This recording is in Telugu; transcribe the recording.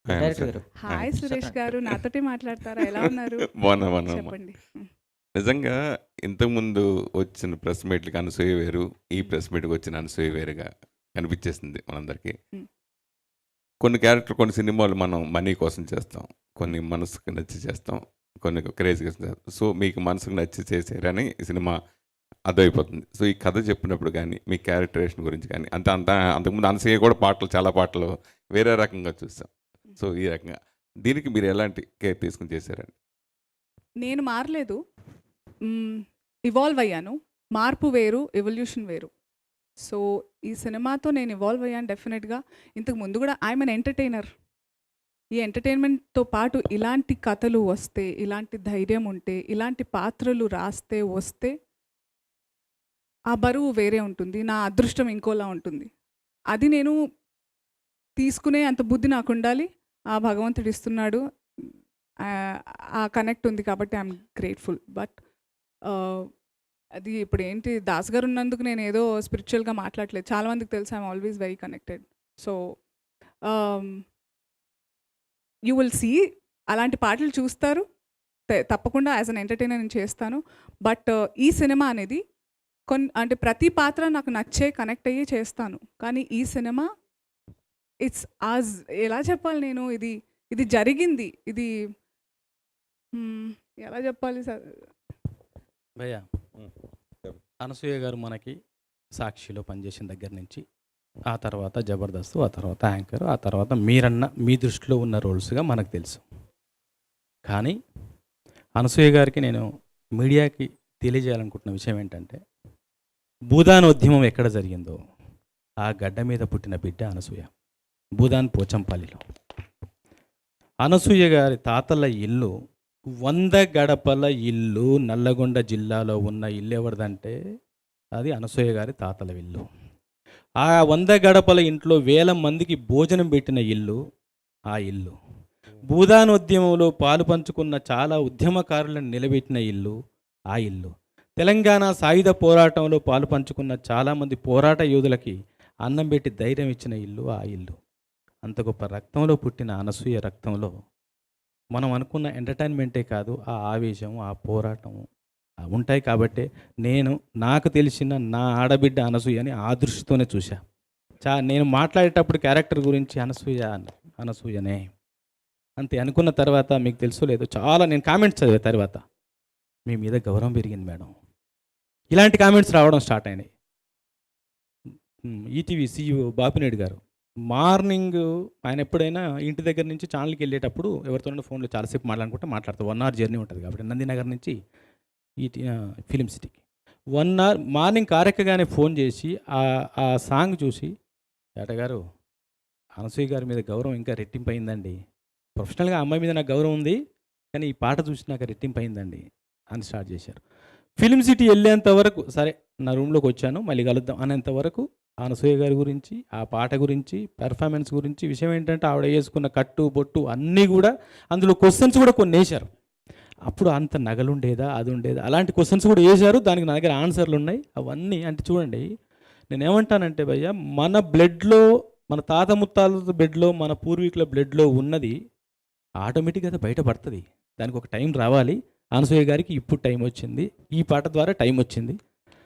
డైరెక్టర్ గారు. హాయ్ సురేష్ గారు, నాతోటే మాట్లాడతారా? ఎలా ఉన్నారు? బాగున్నా చెప్పండి. నిజంగా ఇంతకుముందు వచ్చిన ప్రెస్ మీట్లకి అనసూయ వేరు, ఈ ప్రెస్ మీట్కి వచ్చిన అనసూయ వేరుగా కనిపించేసింది మనందరికీ. మ్. కొన్ని క్యారెక్టర్, కొన్ని సినిమాలు మనం మనీ కోసం చేస్తాం, కొన్ని మనసుకు నచ్చి చేస్తాం, కొన్ని క్రేజ్గా చేస్తాం. సో మీకు మనసుకు నచ్చి చేసారని ఈ సినిమా అర్థమైపోతుంది. సో ఈ కథ చెప్పినప్పుడు కానీ మీ క్యారెక్టరేషన్ గురించి కానీ అంతకుముందు అనసూయ కూడా చాలా పాటలు వేరే రకంగా చూస్తాం. సో ఈ రకంగా దీనికి మీరు ఎలాంటి కేర్ తీసుకుని చేశారని? నేను మారలేదు, ఇవాల్వ్ అయ్యాను. మార్పు వేరు, ఎవల్యూషన్ వేరు. సో ఈ సినిమాతో నేను ఇవాల్వ్ అయ్యాను డెఫినెట్గా. ఇంతకు ముందు కూడా ఐఎమ్ అన్ ఎంటర్టైనర్. ఈ ఎంటర్టైన్మెంట్తో పాటు ఇలాంటి కథలు వస్తే, ఇలాంటి ధైర్యం ఉంటే, ఇలాంటి పాత్రలు రాస్తే వస్తే ఆ బరువు వేరే ఉంటుంది, నా అదృష్టం ఇంకోలా ఉంటుంది. అది నేను తీసుకునే అంత బుద్ధి నాకు ఉండాలి. ఆ భగవంతుడు ఇస్తున్నాడు, ఆ కనెక్ట్ ఉంది కాబట్టి ఐఎమ్ గ్రేట్ఫుల్. బట్ అది ఇప్పుడు ఏంటి, దాస్ గారు ఉన్నందుకు నేను ఏదో స్పిరిచువల్గా మాట్లాడలేదు. చాలామందికి తెలుసు I'm always very connected. So you will see, అలాంటి పాటలు చూస్తారు తప్పకుండా. యాజ్ అన్ ఎంటర్టైనర్ నేను చేస్తాను. బట్ ఈ సినిమా అనేది అంటే ప్రతి పాత్ర నాకు నచ్చే కనెక్ట్ అయ్యి చేస్తాను. కానీ ఈ సినిమా ఇట్స్ ఆజ్ ఎలా చెప్పాలి, నేను ఇది జరిగింది, ఇది ఎలా చెప్పాలి సార్? భయ్యా, అనసూయ గారు మనకి సాక్షిలో పనిచేసిన దగ్గర నుంచి, ఆ తర్వాత జబర్దస్త్, ఆ తర్వాత యాంకర్, ఆ తర్వాత మీరన్న మీ దృష్టిలో ఉన్న రోల్స్గా మనకు తెలుసు. కానీ అనసూయ గారికి నేను మీడియాకి తెలియజేయాలనుకుంటున్న విషయం ఏంటంటే, భూదానోద్యమం ఎక్కడ జరిగిందో ఆ గడ్డ మీద పుట్టిన బిడ్డ అనసూయ. భూదాన్ పోచంపల్లిలో అనసూయ గారి తాతల ఇల్లు 100 గడపల ఇల్లు. నల్లగొండ జిల్లాలో ఉన్న ఇల్లు ఎవరిదంటే అది అనసూయ గారి తాతల ఇల్లు. ఆ 100 గడపల ఇంట్లో 1000 మందికి భోజనం పెట్టిన ఇల్లు ఆ ఇల్లు. భూదానోద్యమంలో పాలు పంచుకున్న చాలా ఉద్యమకారులను నిలబెట్టిన ఇల్లు ఆ ఇల్లు. తెలంగాణ సాయుధ పోరాటంలో పాలు పంచుకున్న చాలామంది పోరాట యోధులకి అన్నం పెట్టి ధైర్యం ఇచ్చిన ఇల్లు ఆ ఇల్లు. అంత గొప్ప రక్తంలో పుట్టిన అనసూయ రక్తంలో మనం అనుకున్న ఎంటర్టైన్మెంటే కాదు, ఆ ఆవేశం, ఆ పోరాటం ఉంటాయి. కాబట్టి నాకు తెలిసిన నా ఆడబిడ్డ అనసూయని ఆ దృష్టితోనే చూశా. నేను మాట్లాడేటప్పుడు క్యారెక్టర్ గురించి అనసూయనే అంతే అనుకున్న తర్వాత, మీకు తెలుసో లేదో, చాలా నేను కామెంట్స్ చదివా తర్వాత, మీ మీద గౌరవం పెరిగింది మేడం, ఇలాంటి కామెంట్స్ రావడం స్టార్ట్ అయినాయి. ఈటీవీ CEO బాపినేడు గారు మార్నింగ్ ఆయన ఎప్పుడైనా ఇంటి దగ్గర నుంచి ఛానల్కి వెళ్ళేటప్పుడు ఎవరితోనైనా ఫోన్లో చాలాసేపు మాట్లాడతారు. 1 hour జర్నీ ఉంటుంది కాబట్టి నందినగర్ నుంచి ఫిలిం సిటీకి 1 hour. మార్నింగ్ కారెక్కగానే ఫోన్ చేసి ఆ సాంగ్ చూసి, ఏటగారు అనసూయ గారి మీద గౌరవం ఇంకా రెట్టింపు అయిందండి, ప్రొఫెషనల్గా అమ్మాయి మీద నాకు గౌరవం ఉంది, కానీ ఈ పాట చూసి నాకు రెట్టింపు అయిందండి అని స్టార్ట్ చేశారు. ఫిలిం సిటీ వెళ్ళేంత వరకు, సరే నా రూమ్లోకి వచ్చాను మళ్ళీ కలుద్దాం అనేంత వరకు అనసూయ గారి గురించి, ఆ పాట గురించి, పెర్ఫార్మెన్స్ గురించి, విషయం ఏంటంటే ఆవిడ వేసుకున్న కట్టు బొట్టు అన్నీ కూడా, అందులో క్వశ్చన్స్ కూడా కొన్ని వేశారు. అప్పుడు అంత నగలుండేదా, అది ఉండేదా, అలాంటి క్వశ్చన్స్ కూడా వేశారు. దానికి నా దగ్గర ఆన్సర్లు ఉన్నాయి. అవన్నీ అంటే చూడండి, నేనేమంటానంటే భయ్య, మన బ్లడ్లో, మన తాత ముత్తాల బ్లడ్లో, మన పూర్వీకుల బ్లడ్లో ఉన్నది ఆటోమేటిక్గా బయటపడుతుంది. దానికి ఒక టైం రావాలి. అనసూయ గారికి ఇప్పుడు టైం వచ్చింది, ఈ పాట ద్వారా టైం వచ్చింది.